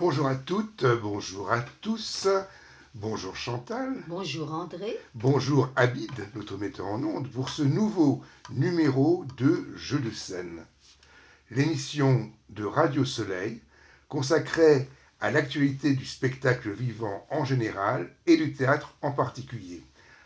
Bonjour à toutes, bonjour à tous, bonjour Chantal, Bonjour André. bonjour Abid, notre metteur en ondes, pour ce nouveau numéro de Jeux de scène. L'émission de Radio Soleil consacrée à l'actualité du spectacle vivant en général et du théâtre en particulier.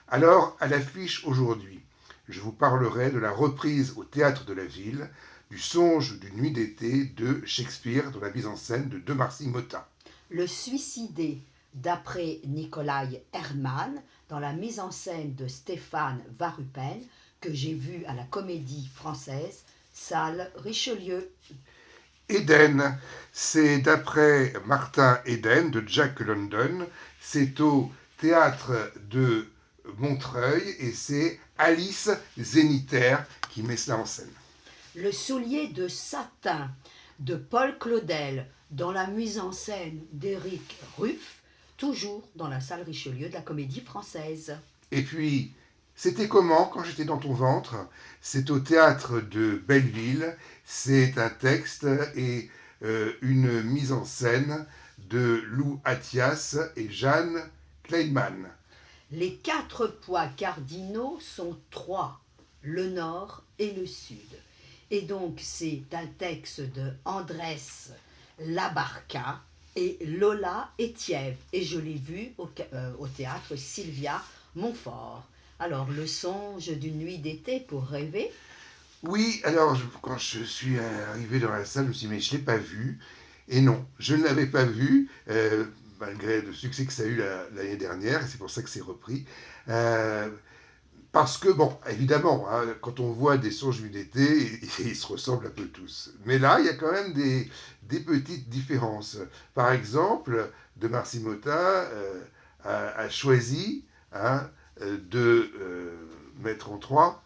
Alors, à l'affiche aujourd'hui, je vous parlerai de la reprise au théâtre de la ville du Songe d'une nuit d'été de Shakespeare dans la mise en scène de De Marcy-Motta. Le Suicidé, d'après Nikolai Hermann, dans la mise en scène de Stéphane Varupen, que j'ai vu à la Comédie Française, salle Richelieu. Eden, c'est d'après Martin Eden de Jack London. C'est au théâtre de Montreuil et c'est Alice Zénitaire qui met cela en scène. Le Soulier de satin, de Paul Claudel, dans la mise en scène d'Éric Ruff, toujours dans la salle Richelieu de la Comédie Française. Et puis, c'était comment quand j'étais dans ton ventre? C'est au théâtre de Belleville. C'est un texte et une mise en scène de Lou Attias et Jeanne Kleinman. Les 4 poids cardinaux sont 3, le nord et le sud. Et donc c'est un texte de Andrés Labarca et Lola Etiève. Et je l'ai vu au théâtre Sylvia Montfort. Alors, le songe d'une nuit d'été pour rêver. Oui, alors quand je suis arrivé dans la salle, je me suis dit, mais je ne l'ai pas vu. Et non, je ne l'avais pas vu, malgré le succès que ça a eu l'année dernière, et c'est pour ça que c'est repris. Parce que, bon, évidemment, hein, quand on voit des songes d'une d'été, ils se ressemblent un peu tous. Mais là, il y a quand même des petites différences. Par exemple, De Marcy-Motta a choisi de mettre en 3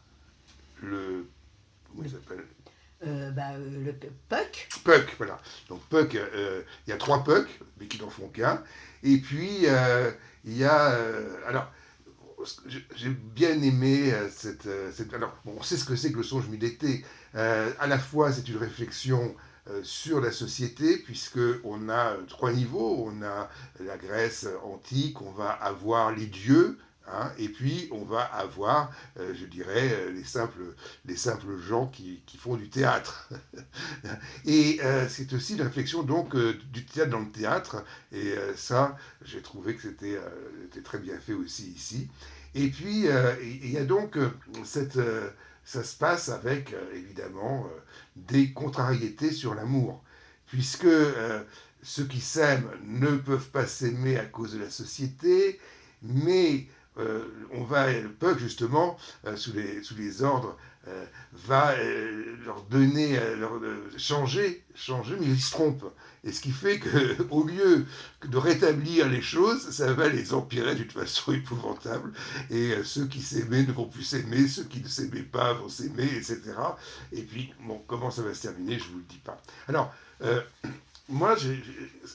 le... Comment il s'appelle? Le Puck. Puck, voilà. Donc Puck, il y a 3 Puck, mais qui n'en font qu'un. Et puis, il y a... alors, j'ai bien aimé cette... Alors, bon, on sait ce que c'est que le songe d'été. À la fois, c'est une réflexion sur la société, puisqu'on a 3 niveaux. On a la Grèce antique, on va avoir les dieux, hein, et puis on va avoir, je dirais, les simples gens qui font du théâtre. Et c'est aussi une réflexion donc du théâtre dans le théâtre, et ça, j'ai trouvé que c'était très bien fait aussi ici. Et puis, il y a donc ça se passe avec, évidemment, des contrariétés sur l'amour, puisque ceux qui s'aiment ne peuvent pas s'aimer à cause de la société, mais on va, Puck justement, sous les ordres, va leur donner, changer, mais ils se trompent. Et ce qui fait qu'au lieu de rétablir les choses, ça va les empirer d'une façon épouvantable. Et ceux qui s'aimaient ne vont plus s'aimer, ceux qui ne s'aimaient pas vont s'aimer, etc. Et puis, bon, comment ça va se terminer, je ne vous le dis pas. Alors, moi,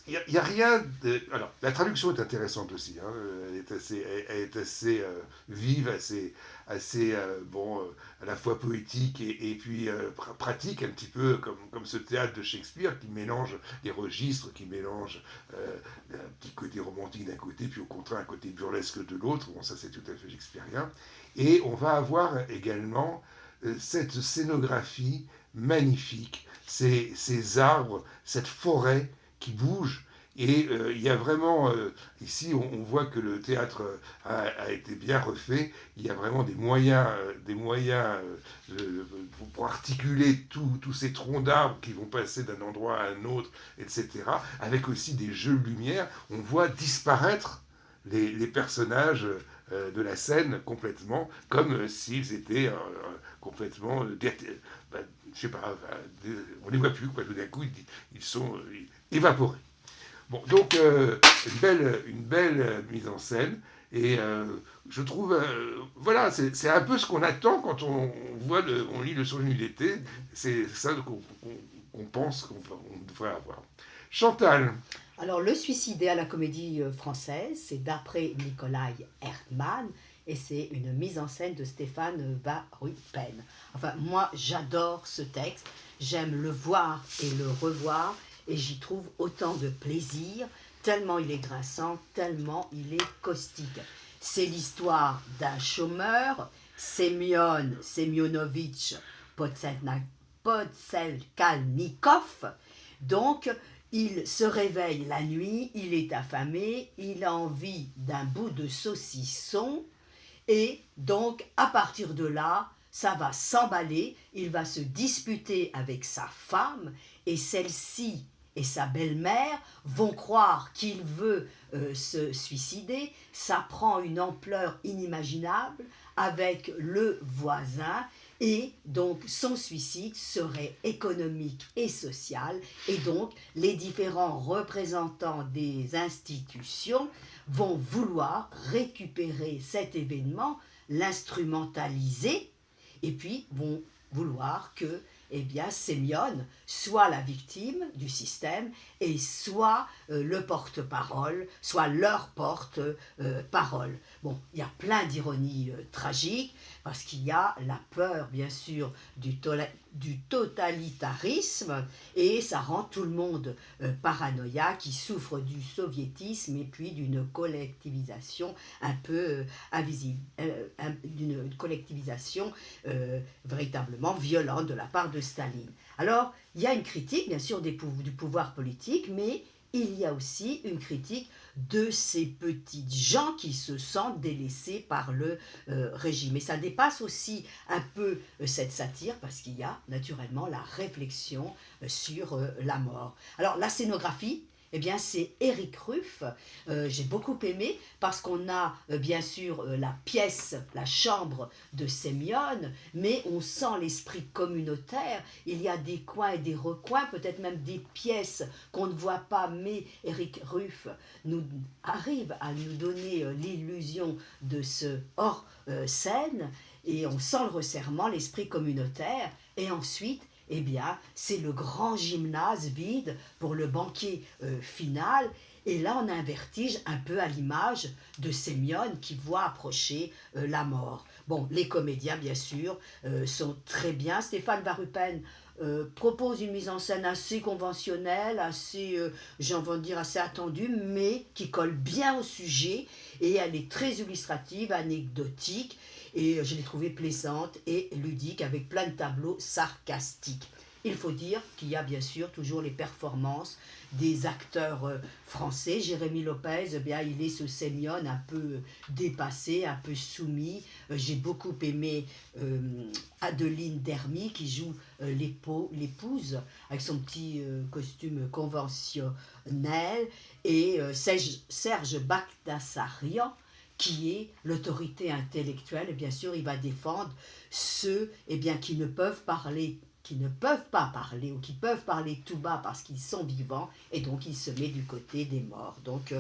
il n'y a rien de... Alors, la traduction est intéressante aussi. Hein. Elle est assez vive, assez bon, à la fois poétique et puis pratique, un petit peu comme ce théâtre de Shakespeare qui mélange les registres, qui mélange un petit côté romantique d'un côté, puis au contraire un côté burlesque de l'autre. Bon, ça c'est tout à fait shakespearien. Et on va avoir également cette scénographie magnifique, ces arbres, cette forêt qui bouge. Et il y a vraiment, ici on voit que le théâtre a été bien refait, il y a vraiment des moyens pour articuler tous ces troncs d'arbres qui vont passer d'un endroit à un autre, etc. Avec aussi des jeux de lumière, on voit disparaître les personnages de la scène complètement, comme s'ils étaient complètement, je sais pas, on les voit plus, quoi, tout d'un coup ils sont évaporés. Bon, donc une belle mise en scène, et je trouve, voilà, c'est un peu ce qu'on attend quand on lit le Songe d'été, c'est ça qu'on pense qu'on devrait avoir. Chantal. Alors, Le Suicidé à la Comédie Française, c'est d'après Nikolai Hermann et c'est une mise en scène de Stéphane Varupen. Enfin, moi, j'adore ce texte, j'aime le voir et le revoir et j'y trouve autant de plaisir, tellement il est grinçant, tellement il est caustique. C'est l'histoire d'un chômeur, Semyonovitch Podselkalnikov. Donc, il se réveille la nuit, il est affamé, il a envie d'un bout de saucisson, et donc, à partir de là, ça va s'emballer, il va se disputer avec sa femme, et celle-ci et sa belle-mère vont croire qu'il veut se suicider. Ça prend une ampleur inimaginable avec le voisin, et donc son suicide serait économique et social, et donc les différents représentants des institutions vont vouloir récupérer cet événement, l'instrumentaliser, et puis vont vouloir que Semyon soit la victime du système et soit le porte-parole, soit leur porte-parole. Bon, il y a plein d'ironies tragiques, parce qu'il y a la peur, bien sûr, du totalitarisme, et ça rend tout le monde paranoïaque, qui souffre du soviétisme et puis d'une collectivisation un peu invisible, d'une collectivisation véritablement violente de la part de Staline. Alors, il y a une critique, bien sûr, du pouvoir politique, mais il y a aussi une critique de ces petites gens qui se sentent délaissés par le régime. Et ça dépasse aussi un peu cette satire, parce qu'il y a naturellement la réflexion sur la mort. Alors, la scénographie, c'est Éric Ruff. J'ai beaucoup aimé, parce qu'on a bien sûr la pièce, la chambre de Semyon, mais on sent l'esprit communautaire. Il y a des coins et des recoins, peut-être même des pièces qu'on ne voit pas, mais Éric Ruff nous arrive à nous donner l'illusion de ce hors-scène, et on sent le resserrement, l'esprit communautaire, et ensuite, c'est le grand gymnase vide pour le banquet final. Et là, on a un vertige un peu à l'image de Semyon qui voit approcher la mort. Bon, les comédiens, bien sûr, sont très bien. Stéphane Varupen propose une mise en scène assez conventionnelle, assez, assez attendue, mais qui colle bien au sujet, et elle est très illustrative, anecdotique, et je l'ai trouvée plaisante et ludique, avec plein de tableaux sarcastiques. Il faut dire qu'il y a bien sûr toujours les performances des acteurs français. Jérémy Lopez, il est ce Semyon un peu dépassé, un peu soumis. J'ai beaucoup aimé Adeline Dermy, qui joue l'épouse, avec son petit costume conventionnel, et Serge Bagdasarian, qui est l'autorité intellectuelle. Et bien sûr, il va défendre ceux qui ne peuvent pas parler, ou qui peuvent parler tout bas parce qu'ils sont vivants, et donc il se met du côté des morts. Donc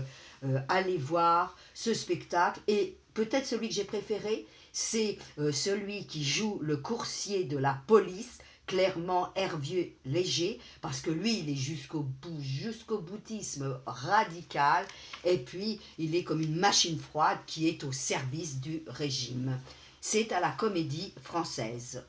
allez voir ce spectacle, et peut-être celui que j'ai préféré, c'est celui qui joue le coursier de la police, clairement Hervieux Léger, parce que lui, il est jusqu'au boutisme radical, et puis il est comme une machine froide qui est au service du régime. C'est à la Comédie Française.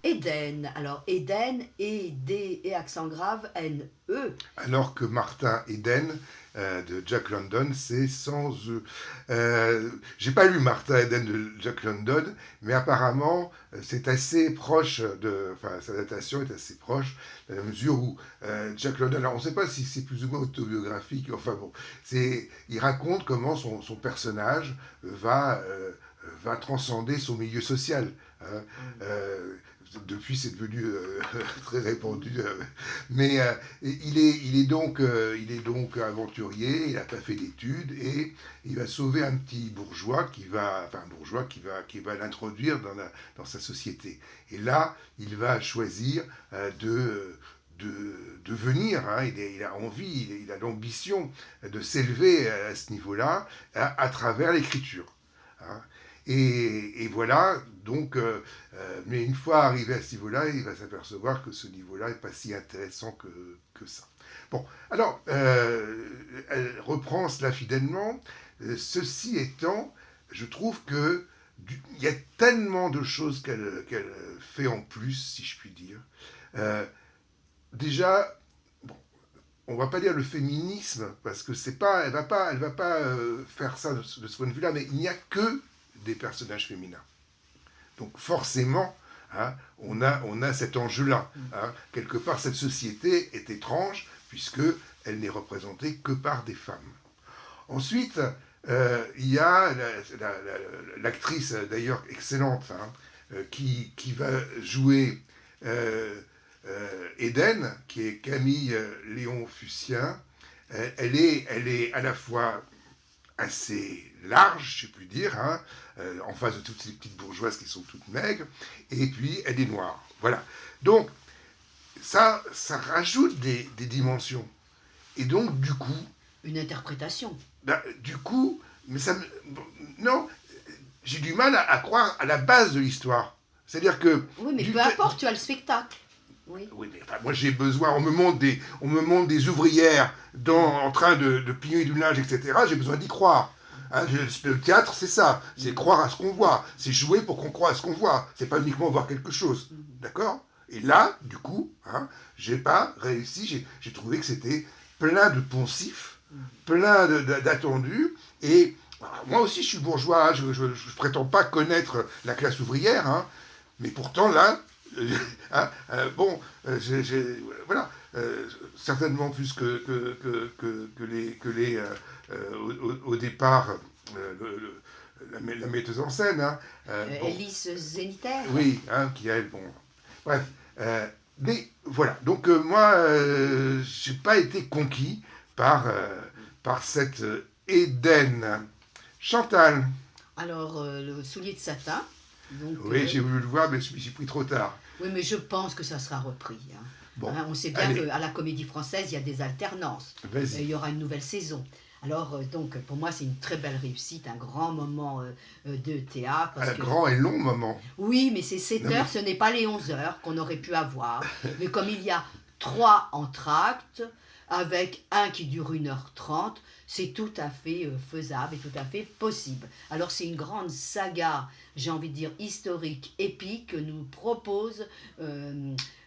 Éden. Alors, Éden, E-D et accent grave, N-E. Alors que Martin Eden de Jack London, c'est sans E. J'ai pas lu Martin Eden de Jack London, mais apparemment c'est assez proche sa datation est assez proche, dans la mesure où Jack London, alors on ne sait pas si c'est plus ou moins autobiographique, enfin bon, il raconte comment son personnage va transcender son milieu social. Depuis, c'est devenu très répandu. Mais il est donc aventurier, il n'a pas fait d'études, et il va sauver un petit bourgeois qui va l'introduire dans sa société. Et là, il va choisir de venir, il a envie, il a l'ambition de s'élever à ce niveau-là à travers l'écriture. Et voilà, donc, mais une fois arrivé à ce niveau-là, il va s'apercevoir que ce niveau-là n'est pas si intéressant que ça. Bon, alors, elle reprend cela fidèlement. Ceci étant, je trouve que il y a tellement de choses qu'elle fait en plus, si je puis dire. Euh, déjà, bon, on va pas dire le féminisme, parce que c'est pas, elle va pas faire ça de ce point de vue-là, mais il n'y a que des personnages féminins. Donc forcément, hein, on a cet enjeu-là. Hein. Quelque part, cette société est étrange, puisqu'elle n'est représentée que par des femmes. Ensuite, il y a l'actrice, d'ailleurs excellente, hein, qui va jouer Eden, qui est Camille Léon Fucien. Elle est à la fois assez large, je puis dire, hein, en face de toutes ces petites bourgeoises qui sont toutes maigres, et puis elle est noire. Voilà. Donc, ça rajoute des dimensions. Et donc, du coup... Une interprétation. Du coup, mais ça me... Non, j'ai du mal à croire à la base de l'histoire. C'est-à-dire que... Oui, mais peu importe, tu as le spectacle. Oui. Oui, mais enfin, moi j'ai besoin, on me montre des ouvrières en train de plier du linge, etc. J'ai besoin d'y croire. Hein, le théâtre, c'est ça. C'est croire à ce qu'on voit. C'est jouer pour qu'on croie à ce qu'on voit. C'est pas uniquement voir quelque chose. D'accord ? Et là, du coup, hein, j'ai pas réussi. J'ai trouvé que c'était plein de poncifs, plein d'attendus. Et moi aussi, je suis bourgeois. Je prétends pas connaître la classe ouvrière. Hein, mais pourtant, là... bon, voilà, certainement plus que les au départ, la metteuse en scène. Hein, bon. Élise Zeniter. Oui, hein, qui elle, bon. Bref, mais voilà, donc moi, j'ai pas été conquis par cette Eden. Chantal. Alors, le soulier de satin. Donc, oui, j'ai voulu le voir, mais je me suis pris trop tard. Oui, mais je pense que ça sera repris. Hein. Bon, hein, on sait bien qu'à la Comédie Française, il y a des alternances. Il y aura une nouvelle saison. Alors, donc, pour moi, c'est une très belle réussite, un grand moment de théâtre. Un grand et long moment. Oui, mais c'est 7 heures, ce n'est pas les 11 heures qu'on aurait pu avoir. Mais comme il y a 3 entr'actes, avec un qui dure 1h30, c'est tout à fait faisable et tout à fait possible. Alors c'est une grande saga, j'ai envie de dire historique, épique, que nous propose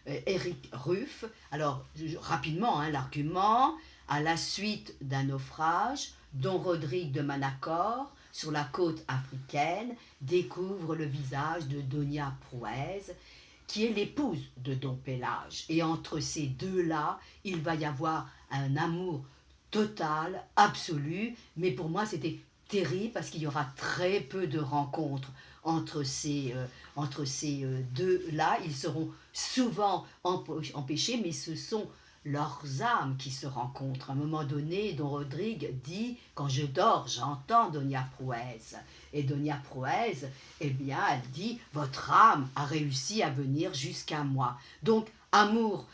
Éric Ruff. Alors rapidement, hein, l'argument, à la suite d'un naufrage, Don Rodrigue de Manacor, sur la côte africaine, découvre le visage de Donia Prouez, qui est l'épouse de Don Pélage. Et entre ces deux-là, il va y avoir un amour total, absolu, mais pour moi c'était terrible parce qu'il y aura très peu de rencontres entre ces deux-là. Ils seront souvent empêchés, mais ce sont leurs âmes qui se rencontrent. À un moment donné, Don Rodrigue dit « Quand je dors, j'entends Donia Prouez ». Et Donia Prouez, eh bien, elle dit « Votre âme a réussi à venir jusqu'à moi ». Donc, amour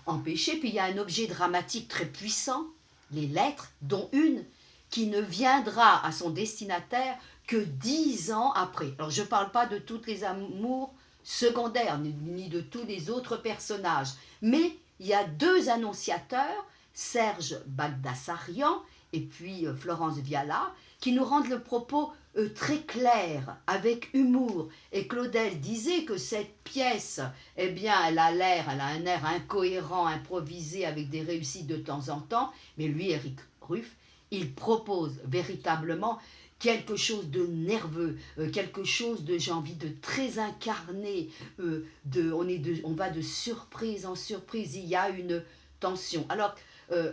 empêché. Puis il y a un objet dramatique très puissant, les lettres, dont une qui ne viendra à son destinataire que 10 ans après. Alors, je ne parle pas de tous les amours secondaires, ni de tous les autres personnages, mais il y a 2 annonciateurs, Serge Bagdasarian et puis Florence Viala, qui nous rendent le propos très clair, avec humour. Et Claudel disait que cette pièce, eh bien, elle a un air incohérent, improvisé, avec des réussites de temps en temps, mais lui, Éric Ruff, il propose véritablement quelque chose de nerveux, quelque chose de, j'ai envie de très incarné, on va de surprise en surprise, il y a une tension. Alors,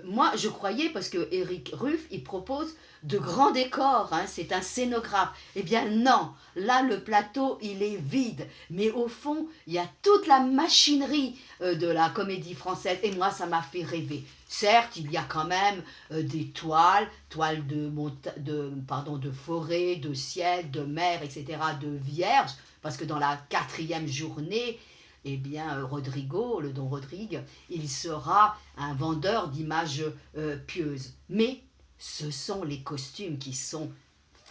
moi, je croyais, parce que Éric Ruff, il propose de grands décors, hein, c'est un scénographe. Eh bien non, là, le plateau, il est vide. Mais au fond, il y a toute la machinerie de la Comédie Française. Et moi, ça m'a fait rêver. Certes, il y a quand même des toiles de forêt, de ciel, de mer, etc., de vierges, parce que dans la 4e journée, eh bien, le Don Rodrigue, il sera un vendeur d'images pieuses. Mais ce sont les costumes qui sont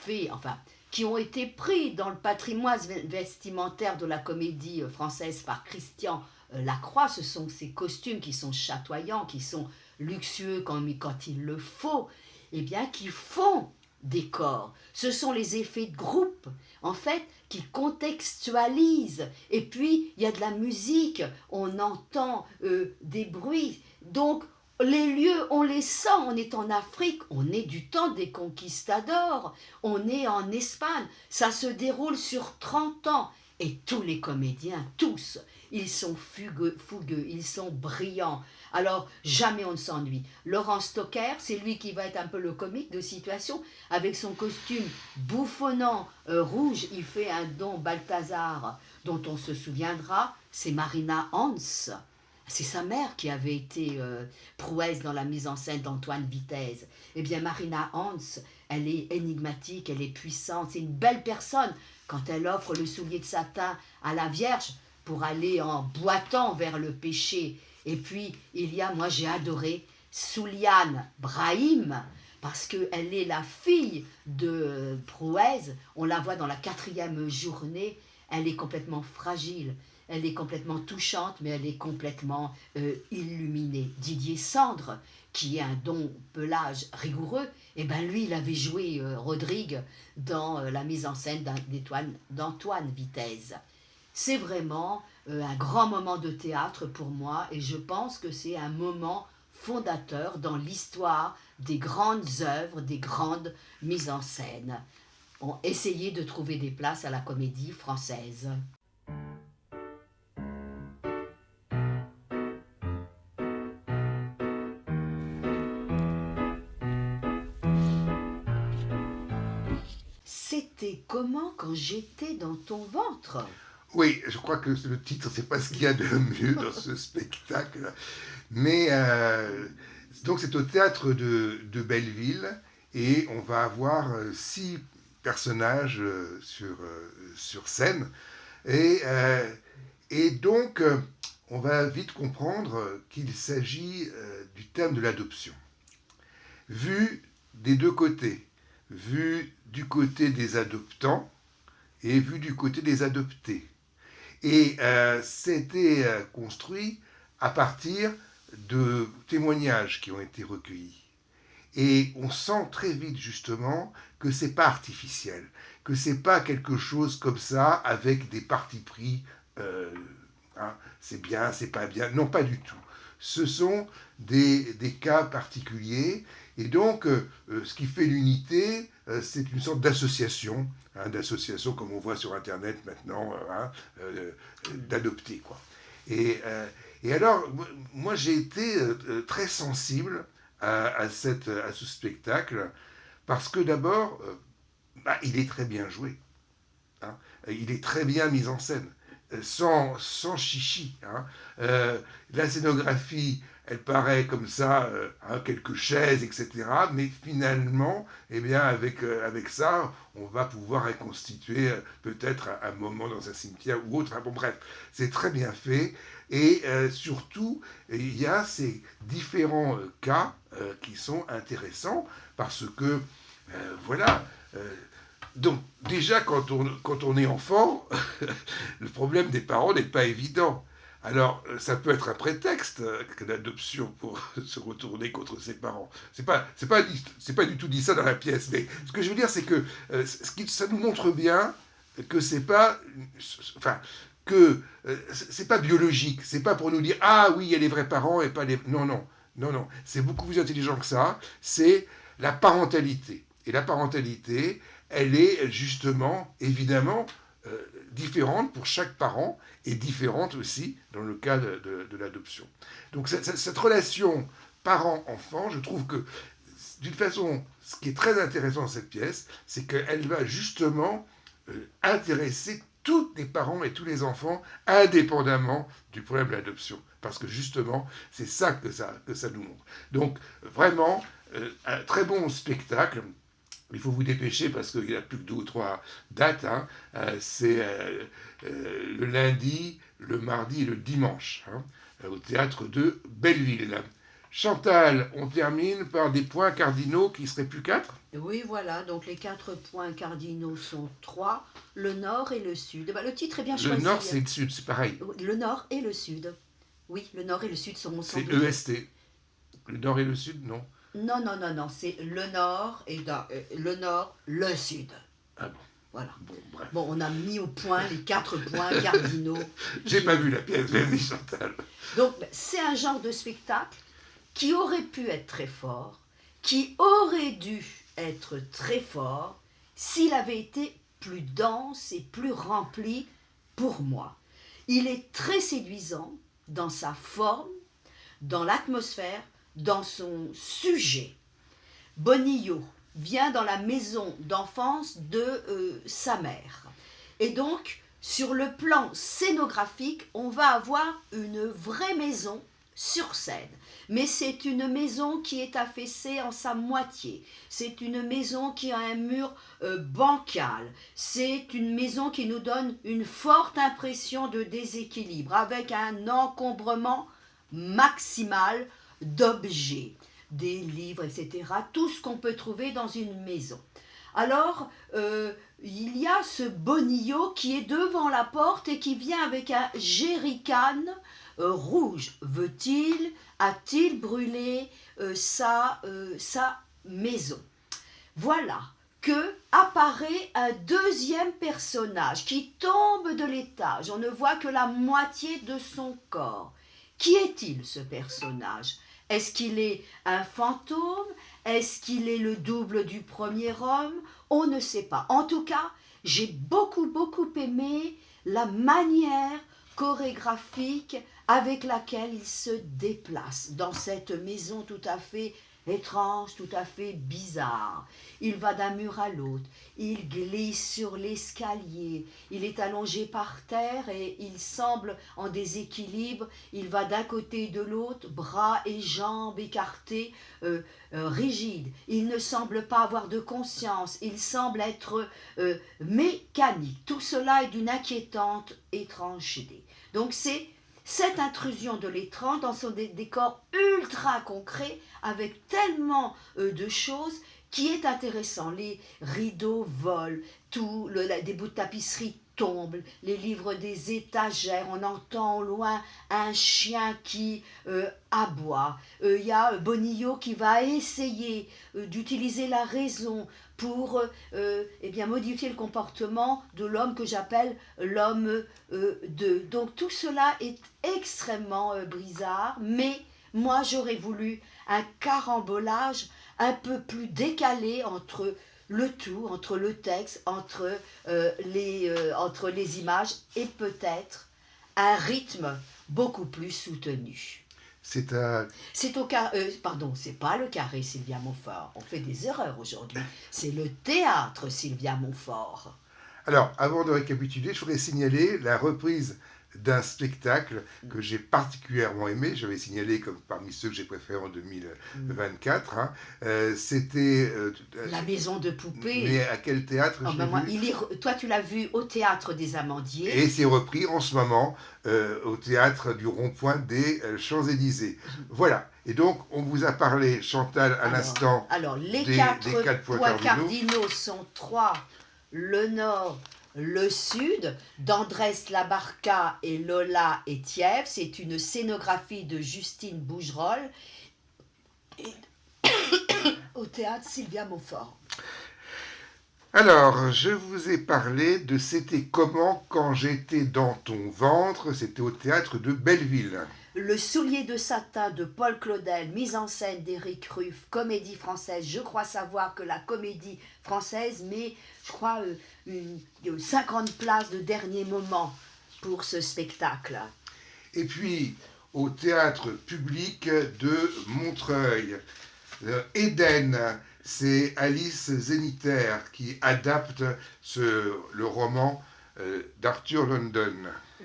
faits, enfin, qui ont été pris dans le patrimoine vestimentaire de la comédie française par Christian Lacroix. Ce sont ces costumes qui sont chatoyants, qui sont luxueux quand il le faut, et bien qui font des corps. Ce sont les effets de groupe, en fait, qui contextualisent. Et puis, il y a de la musique, on entend des bruits. Donc, les lieux, on les sent. On est en Afrique, on est du temps des conquistadors, on est en Espagne. Ça se déroule sur 30 ans. Et tous les comédiens, tous, ils sont fougueux, ils sont brillants. Alors, jamais on ne s'ennuie. Laurent Stocker, c'est lui qui va être un peu le comique de situation, avec son costume bouffonnant rouge. Il fait un Don Balthazar dont on se souviendra, c'est Marina Hans. C'est sa mère qui avait été prouesse dans la mise en scène d'Antoine Vitez. Eh bien, Marina Hans, elle est énigmatique, elle est puissante, c'est une belle personne. Quand elle offre le soulier de satin à la Vierge pour aller en boitant vers le péché. Et puis, il y a, moi j'ai adoré, Souliane Brahim, parce qu'elle est la fille de Prouès. On la voit dans la 4e journée, elle est complètement fragile. Elle est complètement touchante, mais elle est complètement illuminée. Didier Sandre, qui est un don pelage rigoureux, eh ben lui, il avait joué Rodrigue dans la mise en scène d'Antoine Vitez. C'est vraiment un grand moment de théâtre pour moi, et je pense que c'est un moment fondateur dans l'histoire des grandes œuvres, des grandes mises en scène. On essayait de trouver des places à la Comédie Française. C'était comment quand j'étais dans ton ventre? Oui, je crois que le titre, c'est pas ce qu'il y a de mieux dans ce spectacle. Mais donc c'est au théâtre de Belleville et on va avoir 6 personnages sur scène. Et, donc on va vite comprendre qu'il s'agit du thème de l'adoption. Vu des deux côtés, vu du côté des adoptants et vu du côté des adoptés. Et c'était construit à partir de témoignages qui ont été recueillis. Et on sent très vite justement que c'est pas artificiel, que c'est pas quelque chose comme ça avec des partis pris, c'est bien, c'est pas bien, non pas du tout. Ce sont des cas particuliers, et donc ce qui fait l'unité, c'est une sorte d'association, d'association comme on voit sur Internet maintenant, d'adopter, quoi. Et alors, moi j'ai été très sensible à ce spectacle, parce que d'abord, il est très bien joué. Il est très bien mis en scène, sans chichi. La scénographie, elle paraît comme ça, quelques chaises, etc. Mais finalement, eh bien, avec ça, on va pouvoir reconstituer peut-être un moment dans un cimetière ou autre. Bon, bref, c'est très bien fait. Et surtout, il y a ces différents cas qui sont intéressants parce que, voilà. Donc déjà, quand on est enfant, le problème des parents n'est pas évident. Alors, ça peut être un prétexte que l'adoption pour se retourner contre ses parents. C'est pas du tout dit ça dans la pièce, mais ce que je veux dire, c'est que ça nous montre bien que c'est pas, enfin, que c'est pas biologique. C'est pas pour nous dire ah oui, il y a les vrais parents et pas les non. C'est beaucoup plus intelligent que ça. C'est la parentalité. Et la parentalité, elle est justement, évidemment, différente pour chaque parent et différente aussi dans le cas de l'adoption. Donc cette relation parent-enfant, je trouve que d'une façon, ce qui est très intéressant dans cette pièce, c'est qu'elle va justement intéresser tous les parents et tous les enfants indépendamment du problème de l'adoption. Parce que justement, c'est ça que ça nous montre. Donc vraiment, un très bon spectacle. Il faut vous dépêcher parce qu'il n'y a plus que 2 ou 3 dates. C'est le lundi, le mardi et le dimanche, au théâtre de Belleville. Chantal, on termine par des points cardinaux qui seraient plus 4. Oui, voilà, donc les 4 points cardinaux sont 3, le nord et le sud. Le titre est bien Le choisi. nord, c'est le sud, c'est pareil. Le nord et le sud. Oui, le nord et le sud sont C'est ensemble. EST. Le nord et le sud, non. Non, non, non, non, c'est le nord et le nord, le sud. Ah bon. Voilà. Bon, bref. Bon, on a mis au point les 4 points cardinaux. J'ai pas vu la pièce, vas-y Chantal. Donc, c'est un genre de spectacle qui aurait pu être très fort, qui aurait dû être très fort s'il avait été plus dense et plus rempli pour moi. Il est très séduisant dans sa forme, dans l'atmosphère, dans son sujet. Bonillo vient dans la maison d'enfance de sa mère. Et donc, sur le plan scénographique, on va avoir une vraie maison sur scène. Mais c'est une maison qui est affaissée en sa moitié. C'est une maison qui a un mur bancal. C'est une maison qui nous donne une forte impression de déséquilibre, avec un encombrement maximal d'objets, des livres, etc. Tout ce qu'on peut trouver dans une maison. Alors, il y a ce Bonillo qui est devant la porte et qui vient avec un jerrycan rouge. A-t-il brûlé sa maison? Voilà que apparaît un deuxième personnage qui tombe de l'étage. On ne voit que la moitié de son corps. Qui est-il, ce personnage? Est-ce qu'il est un fantôme? Est-ce qu'il est le double du premier homme? On ne sait pas. En tout cas, j'ai beaucoup aimé la manière chorégraphique avec laquelle il se déplace dans cette maison tout à fait étrange, tout à fait bizarre. Il va d'un mur à l'autre, il glisse sur l'escalier, il est allongé par terre et il semble en déséquilibre, il va d'un côté et de l'autre, bras et jambes écartés, rigides. Il ne semble pas avoir de conscience, il semble être mécanique. Tout cela est d'une inquiétante étrangeté. Donc c'est cette intrusion de l'étrange dans son décor ultra concret avec tellement de choses qui est intéressant. Les rideaux volent, des bouts de tapisserie tombent, les livres des étagères, on entend au loin un chien qui aboie. Il y a Bonillo qui va essayer d'utiliser la raison pour modifier le comportement de l'homme que j'appelle l'homme 2. Donc tout cela est extrêmement bizarre, mais moi j'aurais voulu un carambolage un peu plus décalé entre le tout, entre le texte, entre les images et peut-être un rythme beaucoup plus soutenu. C'est pas le carré Sylvia Montfort. On fait des erreurs aujourd'hui. C'est le théâtre Sylvia Montfort. Alors, avant de récapituler, je voudrais signaler la reprise d'un spectacle que j'ai particulièrement aimé. J'avais signalé comme parmi ceux que j'ai préférés en 2024. C'était... La maison de poupée. Mais à quel théâtre Toi, tu l'as vu au Théâtre des Amandiers. Et c'est repris en ce moment au Théâtre du Rond-Point des Champs-Élysées. Voilà. Et donc, on vous a parlé, Chantal, à l'instant. Alors, les 4 points cardinaux sont 3, le Nord, le Sud, d'Andrés Labarca et Lola Etiève. C'est une scénographie de Justine Bougerolles au théâtre Sylvia Montfort. Alors, je vous ai parlé de C'était comment quand j'étais dans ton ventre. C'était au théâtre de Belleville. Le soulier de satin de Paul Claudel, mise en scène d'Éric Ruff, comédie française. Je crois savoir que la comédie française met, 50 places de dernier moment pour ce spectacle. Et puis, au théâtre public de Montreuil, Éden, c'est Alice Zeniter qui adapte le roman d'Arthur London.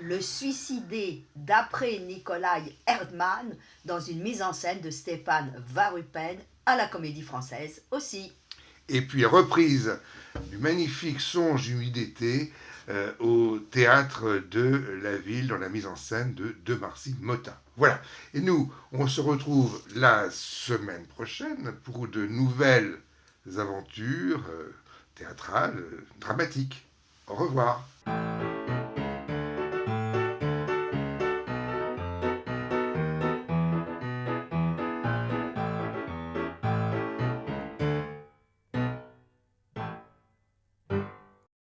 Le suicidé d'après Nikolai Erdmann dans une mise en scène de Stéphane Varupen à la Comédie Française aussi. Et puis reprise du magnifique Songe d'une nuit d'été au théâtre de la Ville dans la mise en scène de Marcy Motin. Voilà. Et nous, on se retrouve la semaine prochaine pour de nouvelles aventures théâtrales, dramatiques. Au revoir.